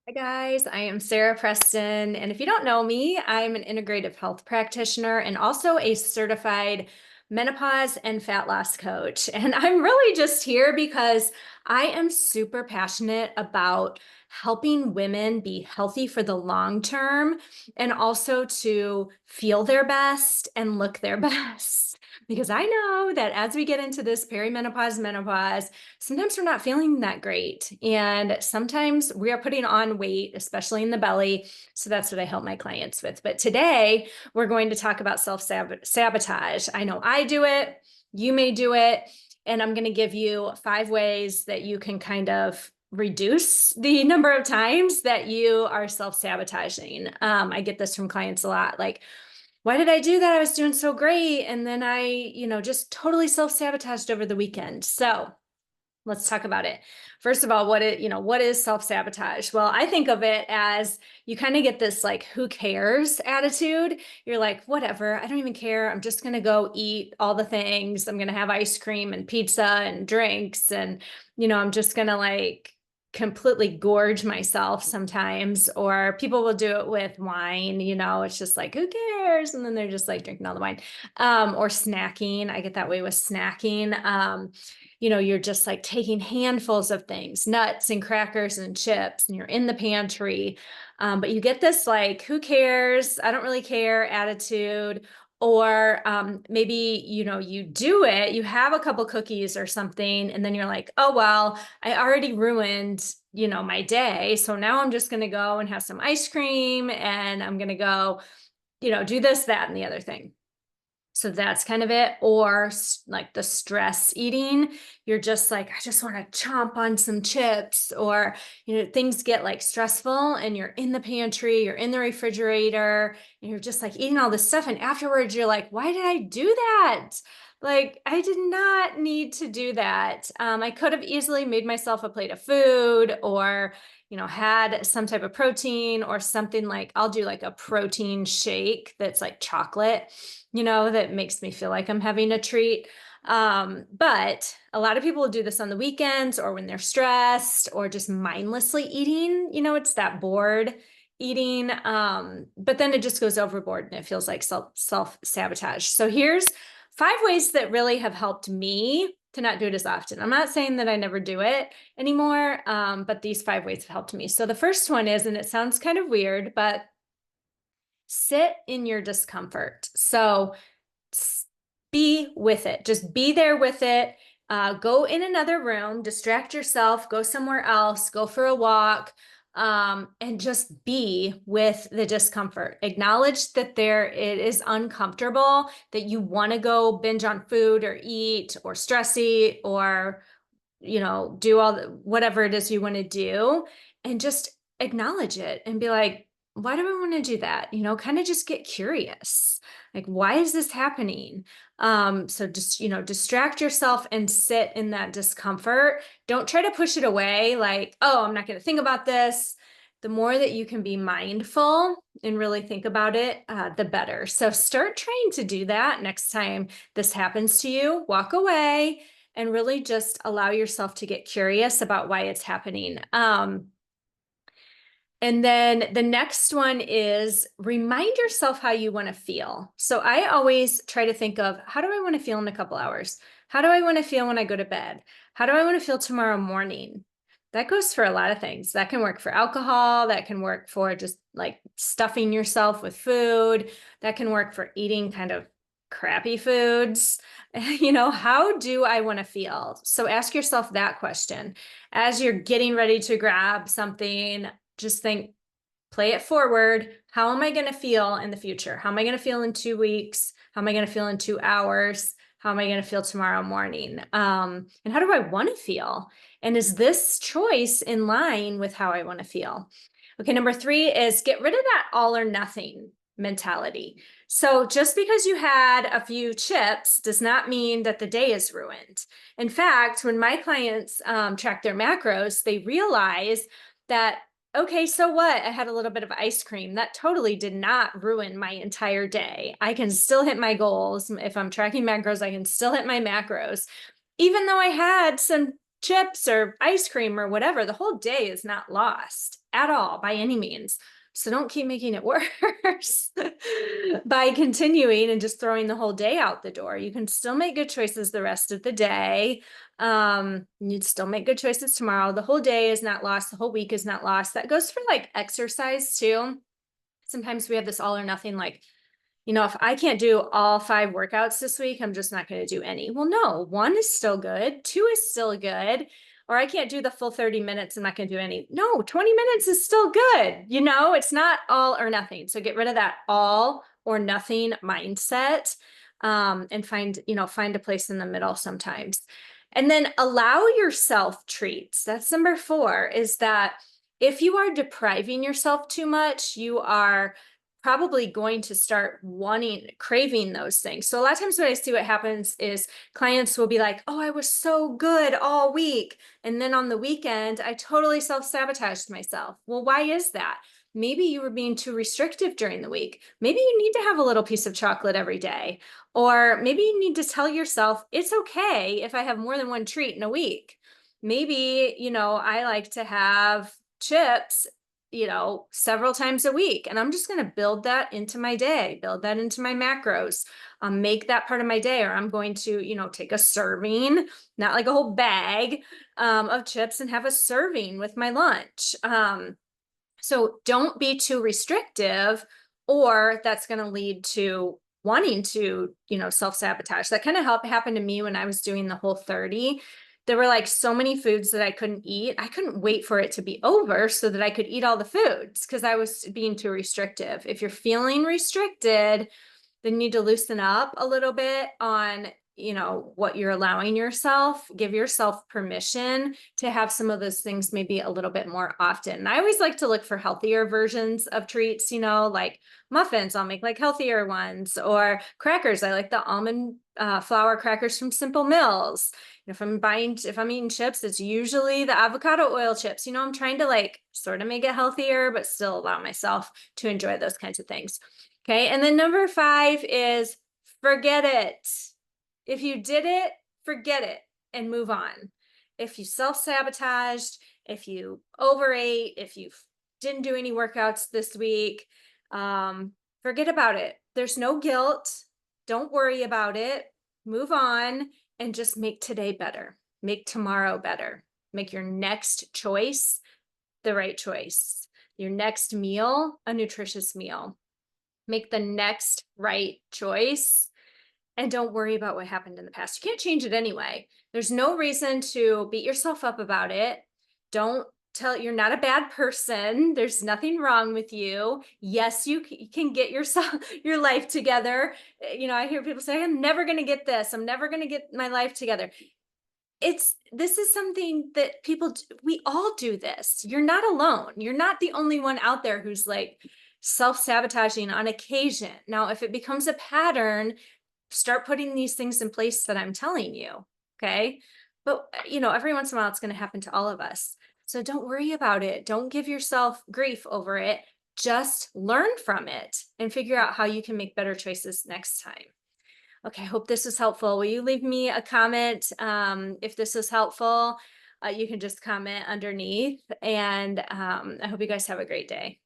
Hi guys, I am Sarah Preston, and if you don't know me, I'm an integrative health practitioner and also a certified menopause and fat loss coach. And I'm really just here because I am super passionate about helping women be healthy for the long term and also to feel their best and look their best. Because I know that as we get into this perimenopause, menopause, sometimes we're not feeling that great. And sometimes we are putting on weight, especially in the belly. So that's what I help my clients with. But today we're going to talk about self-sabotage. I know I do it, you may do it. And I'm going to give you 5 ways that you can kind of reduce the number of times that you are self-sabotaging. I get this from clients a lot. Like, why did I do that? I was doing so great. And then I, just totally self-sabotaged over the weekend. So let's talk about it. First of all, what is self-sabotage? Well, I think of it as you kind of get this like, who cares attitude. You're like, whatever, I don't even care. I'm just going to go eat all the things. I'm going to have ice cream and pizza and drinks. And, I'm just going to like completely gorge myself sometimes, or people will do it with wine, it's just like, who cares? And then they're just like drinking all the wine, or snacking. I get that way with snacking. You're just like taking handfuls of things, nuts and crackers and chips, and you're in the pantry. But you get this like, who cares? I don't really care attitude. Or maybe, you do it, you have a couple cookies or something, and then you're like, oh, well, I already ruined, my day. So now I'm just going to go and have some ice cream and I'm going to go, do this, that, and the other thing. So that's kind of it. Or like the stress eating, you're just like, I just want to chomp on some chips, or, things get like stressful and you're in the pantry, you're in the refrigerator, and you're just like eating all this stuff. And afterwards you're like, why did I do that? Like, I did not need to do that. I could have easily made myself a plate of food, or, had some type of protein or something. Like I'll do like a protein shake that's like chocolate, that makes me feel like I'm having a treat. But a lot of people will do this on the weekends or when they're stressed or just mindlessly eating, it's that bored eating. But then it just goes overboard and it feels like self-sabotage. So here's 5 ways that really have helped me to not do it as often. I'm not saying that I never do it anymore, but these 5 ways have helped me. So the first one is, and it sounds kind of weird, but sit in your discomfort. So be with it. Just be there with it. Go in another room, distract yourself, go somewhere else, go for a walk, and just be with the discomfort. Acknowledge that it is uncomfortable, that you want to go binge on food or eat or stress eat or, do whatever it is you want to do, and just acknowledge it and be like, why do I want to do that? Kind of just get curious. Like, why is this happening? So just, distract yourself and sit in that discomfort. Don't try to push it away. Like, oh, I'm not going to think about this. The more that you can be mindful and really think about it, the better. So start trying to do that next time this happens to you. Walk away and really just allow yourself to get curious about why it's happening. And then the next one is remind yourself how you want to feel. So I always try to think of, how do I want to feel in a couple hours? How do I want to feel when I go to bed? How do I want to feel tomorrow morning? That goes for a lot of things. That can work for alcohol. That can work for just like stuffing yourself with food. That can work for eating kind of crappy foods. How do I want to feel? So ask yourself that question as you're getting ready to grab something. Just think, play it forward. How am I going to feel in the future? How am I going to feel in 2 weeks? How am I going to feel in 2 hours? How am I going to feel tomorrow morning? And how do I want to feel? And is this choice in line with how I want to feel? Okay, number 3 is get rid of that all or nothing mentality. So just because you had a few chips does not mean that the day is ruined. In fact, when my clients track their macros, they realize that, okay, so what? I had a little bit of ice cream. That totally did not ruin my entire day. I can still hit my goals. If I'm tracking macros, I can still hit my macros, even though I had some chips or ice cream or whatever, the whole day is not lost at all by any means. So don't keep making it worse by continuing and just throwing the whole day out the door. You can still make good choices the rest of the day. You'd still make good choices tomorrow. The whole day is not lost. The whole week is not lost. That goes for like exercise too. Sometimes we have this all or nothing, like, if I can't do all 5 workouts this week, I'm just not going to do any. Well, no, 1 is still good. 2 is still good. Or I can't do the full 30 minutes. I'm not going to do any. No, 20 minutes is still good. It's not all or nothing. So get rid of that all or nothing mindset, and find a place in the middle sometimes. And then allow yourself treats. That's number 4, is that if you are depriving yourself too much, you are probably going to start craving those things. So a lot of times what I see what happens is clients will be like, oh, I was so good all week. And then on the weekend, I totally self-sabotaged myself. Well, why is that? Maybe you were being too restrictive during the week. Maybe you need to have a little piece of chocolate every day. Or maybe you need to tell yourself, it's okay if I have more than 1 treat in a week. Maybe, I like to have chips several times a week. And I'm just going to build that into my day, build that into my macros, make that part of my day. Or I'm going to, take a serving, not like a whole bag of chips, and have a serving with my lunch. So don't be too restrictive, or that's going to lead to wanting to, self-sabotage. That kind of happened to me when I was doing the Whole30. There were like so many foods that I couldn't eat. I couldn't wait for it to be over so that I could eat all the foods because I was being too restrictive. If you're feeling restricted, then you need to loosen up a little bit on what you're allowing yourself. Give yourself permission to have some of those things maybe a little bit more often. And I always like to look for healthier versions of treats, like muffins. I'll make like healthier ones, or crackers. I like the almond flour crackers from Simple Mills. If I'm eating chips, it's usually the avocado oil chips. I'm trying to like sort of make it healthier, but still allow myself to enjoy those kinds of things. Okay. And then number 5 is forget it. If you did it, forget it and move on. If you self-sabotaged, if you overate, if you didn't do any workouts this week, forget about it. There's no guilt. Don't worry about it. Move on and just make today better. Make tomorrow better. Make your next choice the right choice. Your next meal, a nutritious meal. Make the next right choice. And don't worry about what happened in the past. You can't change it anyway. There's no reason to beat yourself up about it. Don't tell you're not a bad person. There's nothing wrong with you. Yes, you can get your life together. I hear people say, I'm never going to get this. I'm never going to get my life together. This is something that we all do this. You're not alone. You're not the only one out there who's like self-sabotaging on occasion. Now, if it becomes a pattern, start putting these things in place that I'm telling you. Okay. But every once in a while, it's going to happen to all of us. So don't worry about it. Don't give yourself grief over it. Just learn from it and figure out how you can make better choices next time. Okay. I hope this was helpful. Will you leave me a comment? If this was helpful, you can just comment underneath, and I hope you guys have a great day.